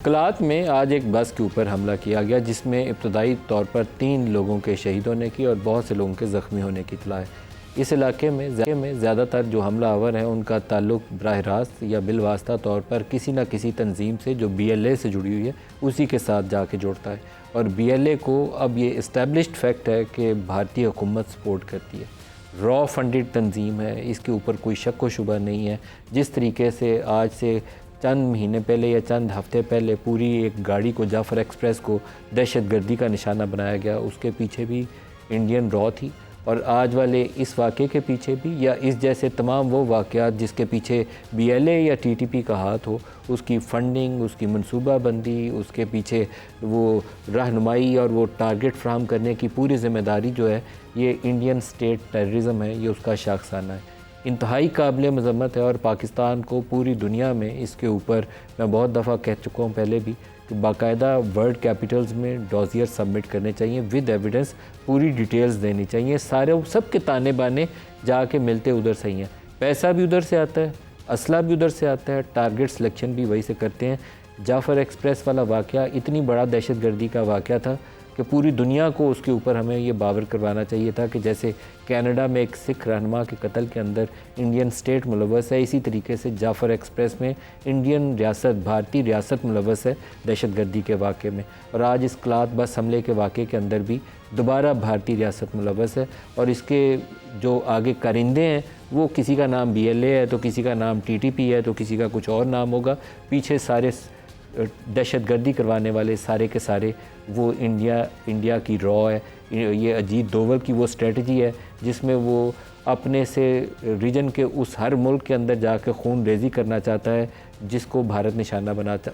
کلات میں آج ایک بس کے اوپر حملہ کیا گیا جس میں ابتدائی طور پر 3 لوگوں کے شہید ہونے کی اور بہت سے لوگوں کے زخمی ہونے کی اطلاع ہے۔ اس علاقے میں زیادہ تر جو حملہ آور ہیں ان کا تعلق براہ راست یا بالواسطہ طور پر کسی نہ کسی تنظیم سے جو BLA سے جڑی ہوئی ہے اسی کے ساتھ جا کے جوڑتا ہے، اور BLA کو اب یہ اسٹیبلشڈ فیکٹ ہے کہ بھارتی حکومت سپورٹ کرتی ہے، را فنڈڈ تنظیم ہے، اس کے اوپر کوئی شک و شبہ نہیں ہے۔ جس طریقے سے آج سے چند مہینے پہلے یا چند ہفتے پہلے پوری ایک گاڑی کو جعفر ایکسپریس کو دہشت گردی کا نشانہ بنایا گیا، اس کے پیچھے بھی انڈین را تھی، اور آج والے اس واقعے کے پیچھے بھی یا اس جیسے تمام وہ واقعات جس کے پیچھے BLA یا TTP کا ہاتھ ہو، اس کی فنڈنگ، اس کی منصوبہ بندی، اس کے پیچھے وہ رہنمائی اور وہ ٹارگٹ فراہم کرنے کی پوری ذمہ داری جو ہے یہ انڈین اسٹیٹ ٹیررزم ہے، یہ اس کا شاخسانہ ہے، انتہائی قابل مذمت ہے۔ اور پاکستان کو پوری دنیا میں اس کے اوپر میں بہت دفعہ کہہ چکا ہوں پہلے بھی کہ باقاعدہ ورلڈ کیپٹلز میں ڈوزیر سبمٹ کرنے چاہیے ود ایویڈنس، پوری ڈیٹیلز دینی چاہیے، سب کے تانے بانے جا کے ملتے ادھر سے ہی ہیں، پیسہ بھی ادھر سے آتا ہے، اسلحہ بھی ادھر سے آتا ہے، ٹارگٹ سلیکشن بھی وہی سے کرتے ہیں۔ جعفر ایکسپریس والا واقعہ اتنی بڑا دہشت گردی کا واقعہ تھا کہ پوری دنیا کو اس کے اوپر ہمیں یہ باور کروانا چاہیے تھا کہ جیسے کینیڈا میں ایک سکھ رہنما کے قتل کے اندر انڈین اسٹیٹ ملوث ہے، اسی طریقے سے جعفر ایکسپریس میں انڈین ریاست، بھارتی ریاست ملوث ہے دہشت گردی کے واقعے میں، اور آج اس کلات بس حملے کے واقعے کے اندر بھی دوبارہ بھارتی ریاست ملوث ہے، اور اس کے جو آگے کارندے ہیں وہ کسی کا نام BLA ہے تو کسی کا نام TTP ہے تو کسی کا کچھ اور نام ہوگا، پیچھے سارے دہشت گردی کروانے والے سارے کے سارے وہ انڈیا کی را ہے۔ یہ اجیت دوول کی وہ اسٹریٹجی ہے جس میں وہ اپنے سے ریجن کے اس ہر ملک کے اندر جا کے خون ریزی کرنا چاہتا ہے جس کو بھارت نشانہ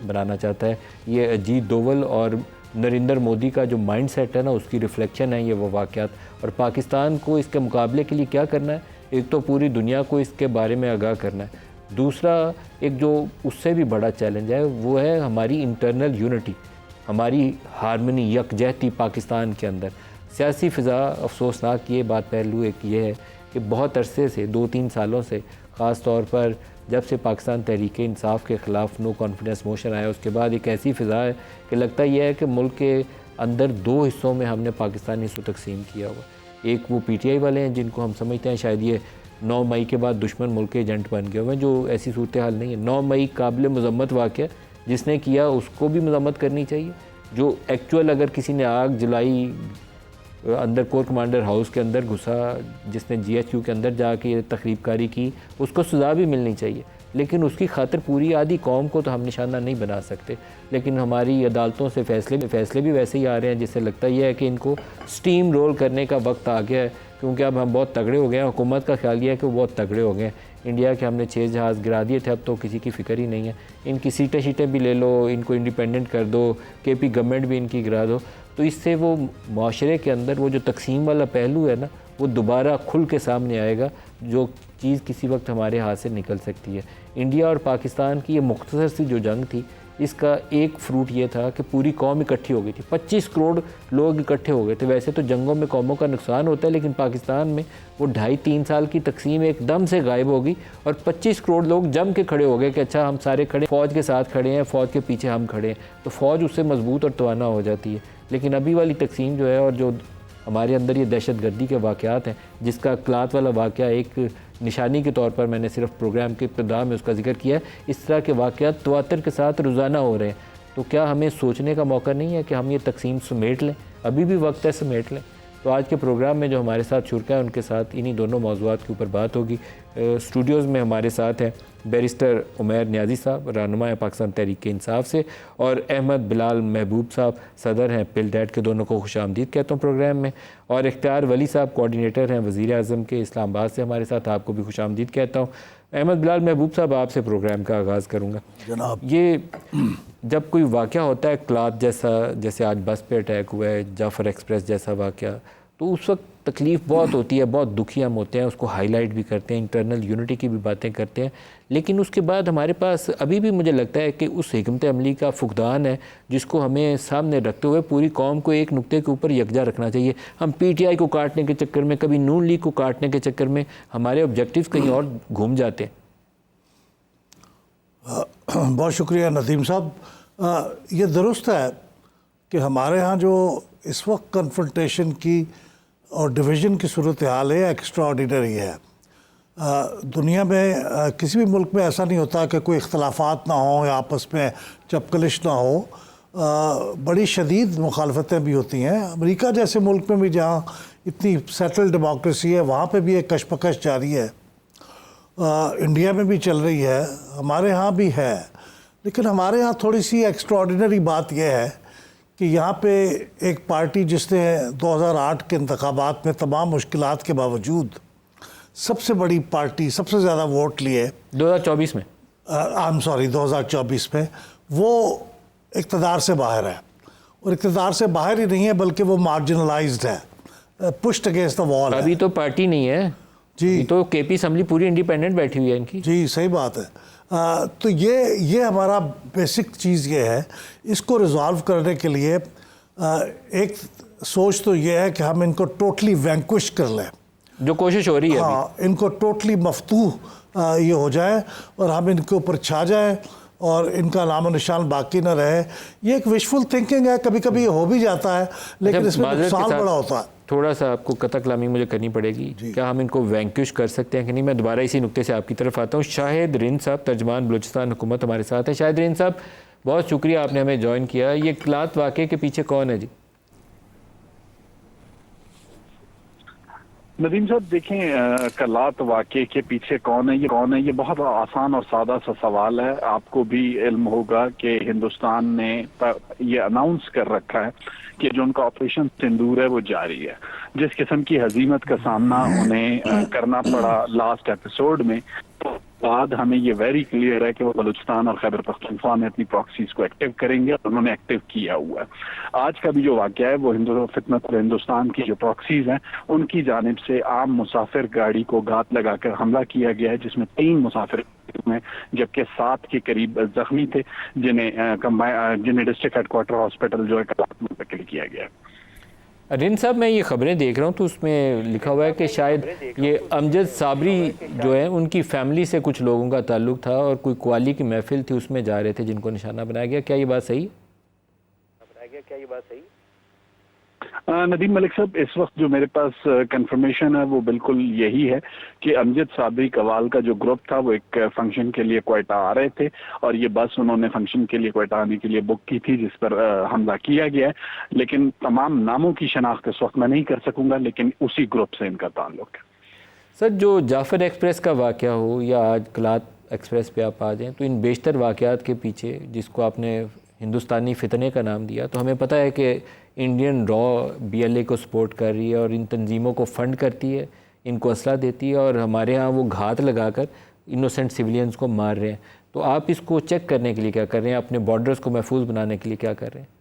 بنانا چاہتا ہے۔ یہ اجیت دوول اور نریندر مودی کا جو مائنڈ سیٹ ہے نا، اس کی ریفلیکشن ہے یہ وہ واقعات، اور پاکستان کو اس کے مقابلے کے لیے کیا کرنا ہے؟ ایک تو پوری دنیا کو اس کے بارے میں آگاہ کرنا ہے، دوسرا ایک جو اس سے بھی بڑا چیلنج ہے وہ ہے ہماری انٹرنل یونٹی، ہماری ہارمنی، یکجہتی پاکستان کے اندر۔ سیاسی فضا، افسوسناک یہ بات پہلو ایک یہ ہے کہ بہت عرصے سے 2-3 سالوں سے، خاص طور پر جب سے پاکستان تحریک انصاف کے خلاف نو کانفیڈنس موشن آیا اس کے بعد ایک ایسی فضا ہے کہ لگتا یہ ہے کہ ملک کے اندر 2 حصوں میں ہم نے پاکستانی کو تقسیم کیا ہوا، ایک وہ PTI والے ہیں جن کو ہم سمجھتے ہیں شاید یہ 9 مئی کے بعد دشمن ملک کے ایجنٹ بن گئے ہوئے ہیں، جو ایسی صورتحال نہیں ہے۔ 9 مئی قابل مذمت واقعہ، جس نے کیا اس کو بھی مذمت کرنی چاہیے، جو ایکچوئل اگر کسی نے آگ جلائی، اندر کور کمانڈر ہاؤس کے اندر گھسا، جس نے GHQ کے اندر جا کے تخریب کاری کی، اس کو سزا بھی ملنی چاہیے، لیکن اس کی خاطر پوری آدھی قوم کو تو ہم نشانہ نہیں بنا سکتے۔ لیکن ہماری عدالتوں سے فیصلے بھی ویسے ہی آ رہے ہیں جس سے لگتا یہ ہے کہ ان کو سٹیم رول کرنے کا وقت آ گیا ہے، کیونکہ اب ہم بہت تگڑے ہو گئے ہیں، حکومت کا خیال یہ ہے کہ وہ بہت تگڑے ہو گئے ہیں، انڈیا کے ہم نے 6 جہاز گرا دیے تھے، اب تو کسی کی فکر ہی نہیں ہے، ان کی سیٹیں بھی لے لو، ان کو انڈیپینڈنٹ کر دو، KP گورنمنٹ بھی ان کی گرا دو، تو اس سے وہ معاشرے کے اندر وہ جو تقسیم والا پہلو ہے نا وہ دوبارہ کھل کے سامنے آئے گا، جو چیز کسی وقت ہمارے ہاتھ سے نکل سکتی ہے۔ انڈیا اور پاکستان کی یہ مختصر سی جو جنگ تھی، اس کا ایک فروٹ یہ تھا کہ پوری قوم اکٹھی ہو گئی تھی، 25 کروڑ لوگ اکٹھے ہو گئے تھے۔ ویسے تو جنگوں میں قوموں کا نقصان ہوتا ہے، لیکن پاکستان میں وہ 2.5-3 سال کی تقسیم ایک دم سے غائب ہو گئی، اور 25 کروڑ لوگ جم کے کھڑے ہو گئے کہ اچھا ہم سارے کھڑے، فوج کے ساتھ کھڑے ہیں، فوج کے پیچھے ہم کھڑے ہیں، تو فوج اس سے مضبوط اور توانا ہو جاتی ہے۔ لیکن ابھی والی تقسیم جو ہے اور جو ہمارے اندر یہ دہشت گردی کے واقعات ہیں، جس کا کلات والا واقعہ ایک نشانی کے طور پر میں نے صرف پروگرام کے ابتدا میں اس کا ذکر کیا ہے، اس طرح کے واقعات تواتر کے ساتھ روزانہ ہو رہے ہیں، تو کیا ہمیں سوچنے کا موقع نہیں ہے کہ ہم یہ تقسیم سمیٹ لیں؟ ابھی بھی وقت ہے سمیٹ لیں۔ تو آج کے پروگرام میں جو ہمارے ساتھ شرکا ہے ان کے ساتھ انہی دونوں موضوعات کے اوپر بات ہوگی۔ اسٹوڈیوز میں ہمارے ساتھ ہیں بیرسٹر عمیر نیازی صاحب، رہنما ہے پاکستان تحریک انصاف سے، اور احمد بلال محبوب صاحب صدر ہیں PILDAT کے، دونوں کو خوش آمدید کہتا ہوں پروگرام میں، اور اختیار ولی صاحب کوارڈینیٹر ہیں وزیر اعظم کے اسلام آباد سے ہمارے ساتھ، آپ کو بھی خوش آمدید کہتا ہوں۔ احمد بلال محبوب صاحب، آپ سے پروگرام کا آغاز کروں گا جناب۔ یہ جب کوئی واقعہ ہوتا ہے کلات جیسا، جیسے آج بس پہ اٹیک ہوا ہے، جعفر ایکسپریس جیسا واقعہ، تو اس وقت تکلیف بہت ہوتی ہے، بہت دکھی ہم ہوتے ہیں، اس کو ہائی لائٹ بھی کرتے ہیں، انٹرنل یونٹی کی بھی باتیں کرتے ہیں، لیکن اس کے بعد ہمارے پاس ابھی بھی مجھے لگتا ہے کہ اس حکمت عملی کا فقدان ہے جس کو ہمیں سامنے رکھتے ہوئے پوری قوم کو ایک نقطے کے اوپر یکجا رکھنا چاہیے۔ ہم PTI کو کاٹنے کے چکر میں، کبھی نون لیگ کو کاٹنے کے چکر میں ہمارے آبجیکٹیوز کہیں اور گھوم جاتے ہیں۔ بہت شکریہ ندیم صاحب۔ یہ درست ہے کہ ہمارے ہاں جو اس وقت کنفرنٹیشن کی اور ڈویژن کی صورتحال ہے ایکسٹرا آرڈینری ہے. دنیا میں کسی بھی ملک میں ایسا نہیں ہوتا کہ کوئی اختلافات نہ ہوں یا آپس میں چپکلش نہ ہو. بڑی شدید مخالفتیں بھی ہوتی ہیں. امریکہ جیسے ملک میں بھی جہاں اتنی سیٹل ڈیموکریسی ہے وہاں پہ بھی ایک کشمکش جاری ہے. انڈیا میں بھی چل رہی ہے, ہمارے ہاں بھی ہے. لیکن ہمارے ہاں تھوڑی سی ایکسٹرا آرڈینری بات یہ ہے کہ یہاں پہ ایک پارٹی جس نے 2008 کے انتخابات میں تمام مشکلات کے باوجود سب سے بڑی پارٹی, سب سے زیادہ ووٹ لیے 2024 میں, 2024 میں, وہ اقتدار سے باہر ہے. اور اقتدار سے باہر ہی نہیں ہے بلکہ وہ مارجنلائزڈ ہے, پشڈ اگینسٹ دا وال ہے. ابھی تو پارٹی نہیں ہے جی, تو کے پی اسمبلی پوری انڈیپینڈنٹ بیٹھی ہوئی ہے ان کی. جی صحیح بات ہے. تو یہ ہمارا بیسک چیز یہ ہے. اس کو ریزالو کرنے کے لیے ایک سوچ تو یہ ہے کہ ہم ان کو ٹوٹلی وینکوش کر لیں, جو کوشش ہو رہی ہے. ہاں, ان کو ٹوٹلی مفتوح یہ ہو جائے اور ہم ان کے اوپر چھا جائیں اور ان کا نام و نشان باقی نہ رہے. یہ ایک وشفل تھنکنگ ہے, کبھی کبھی یہ ہو بھی جاتا ہے لیکن اس میں نقصان بڑا ہوتا ہے. تھوڑا سا آپ کو قطع کلامی مجھے کرنی پڑے گی, کیا ہم ان کو وینکوش کر سکتے ہیں کہ نہیں؟ میں دوبارہ اسی نقطے سے آپ کی طرف آتا ہوں. شاہد رند صاحب, ترجمان بلوچستان حکومت, ہمارے ساتھ ہیں. شاہد رند صاحب, بہت شکریہ آپ نے ہمیں جوائن کیا. یہ کلات واقعے کے پیچھے کون ہے جی؟ ندیم صاحب دیکھیں, کلات واقعے کے پیچھے کون ہے یہ بہت آسان اور سادہ سا سوال ہے. آپ کو بھی علم ہوگا کہ ہندوستان نے یہ اناؤنس کر رکھا ہے کہ جو ان کا آپریشن سندور ہے وہ جاری ہے. جس قسم کی ہزیمت کا سامنا انہیں کرنا پڑا لاسٹ ایپیسوڈ میں, بعد ہمیں یہ ویری کلیئر ہے کہ وہ بلوچستان اور خیبر پختونخوا میں اپنی پراکسیز کو ایکٹیو کریں گے اور انہوں نے ایکٹیو کیا ہوا ہے. آج کا بھی جو واقعہ ہے وہ فتنت ہندوستان کی جو پراکسیز ہیں ان کی جانب سے عام مسافر گاڑی کو گھات لگا کر حملہ کیا گیا ہے, جس میں 3 مسافر میں جبکہ 7 کے قریب زخمی تھے, جنہیں ڈسٹرکٹ ہیڈ کوارٹر ہاسپٹل جو ہے کلات منتقل کیا گیا ہے. رند صاحب, میں یہ خبریں دیکھ رہا ہوں تو اس میں لکھا ہوا ہے کہ شاید یہ امجد صابری جو ہے ان کی فیملی سے کچھ لوگوں کا تعلق تھا اور کوئی قوالی کی محفل تھی, اس میں جا رہے تھے جن کو نشانہ بنایا گیا. کیا یہ بات صحیح ہے؟ ندیم ملک صاحب, اس وقت جو میرے پاس کنفرمیشن ہے وہ بالکل یہی ہے کہ امجد صابری قوال کا جو گروپ تھا وہ ایک فنکشن کے لیے کوئٹہ آ رہے تھے اور یہ بس انہوں نے فنکشن کے لیے کوئٹہ آنے کے لیے بک کی تھی جس پر حملہ کیا گیا ہے. لیکن تمام ناموں کی شناخت اس وقت میں نہیں کر سکوں گا, لیکن اسی گروپ سے ان کا تعلق ہے. سر, جو جعفر ایکسپریس کا واقعہ ہو یا آج کلات ایکسپریس پہ آپ آ جائیں, تو ان بیشتر واقعات کے پیچھے جس کو آپ نے ہندوستانی فتنے کا نام دیا, تو ہمیں پتہ ہے کہ انڈین را بی ایل اے کو سپورٹ کر رہی ہے اور ان تنظیموں کو فنڈ کرتی ہے, ان کو اسلحہ دیتی ہے اور ہمارے ہاں وہ گھات لگا کر انوسنٹ سویلینز کو مار رہے ہیں. تو آپ اس کو چیک کرنے کے لیے کیا کر رہے ہیں؟ اپنے بارڈرز کو محفوظ بنانے کے لیے کیا کر رہے ہیں؟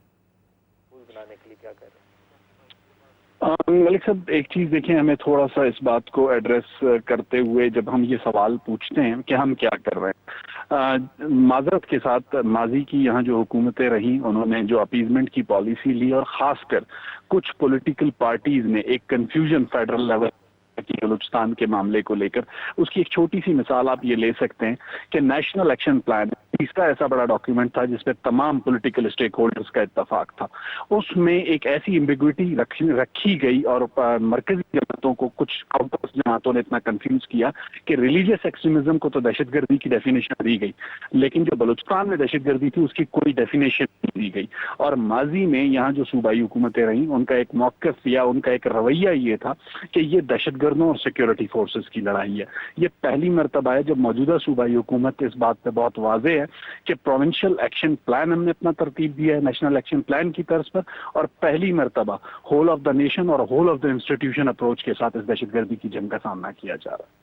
ملک صاحب, ایک چیز دیکھیں, ہمیں تھوڑا سا اس بات کو ایڈریس کرتے ہوئے جب ہم یہ سوال پوچھتے ہیں کہ ہم کیا کر رہے ہیں, معذرت کے ساتھ ماضی کی یہاں جو حکومتیں رہیں انہوں نے جو اپیزمنٹ کی پالیسی لی اور خاص کر کچھ پولیٹیکل پارٹیز نے ایک کنفیوژن فیڈرل لیول کی بلوچستان کے معاملے کو لے کر, اس کی ایک چھوٹی سی مثال آپ یہ لے سکتے ہیں کہ نیشنل ایکشن پلان تیسرا ایسا بڑا ڈاکیومنٹ تھا جس پہ تمام پولیٹیکل اسٹیک ہولڈرز کا اتفاق تھا. اس میں ایک ایسی ایمبیگوٹی رکھی گئی اور مرکزی جماعتوں کو, کچھ کاؤنٹرس جماعتوں نے اتنا کنفیوز کیا کہ ریلیجیس ایکسٹریمزم کو تو دہشت گردی کی ڈیفینیشن دی گئی, لیکن جو بلوچستان میں دہشت گردی تھی اس کی کوئی ڈیفینیشن نہیں دی گئی. اور ماضی میں یہاں جو صوبائی حکومتیں رہیں ان کا ایک موقف یا ان کا ایک رویہ یہ تھا کہ یہ دہشت گردوں اور سیکیورٹی فورسز کی لڑائی ہے. یہ پہلی مرتبہ ہے جب موجودہ صوبائی حکومت اس بات پہ بہت واضح ہے کہ پروونشل ایکشن پلان ہم نے اپنا ترتیب دیا ہے نیشنل ایکشن پلان کی طرز پر, اور پہلی مرتبہ ہول آف دا نیشن اور whole of the institution approach کے ساتھ اس دہشت گردی کی جنگ کا سامنا کیا جا رہا ہے.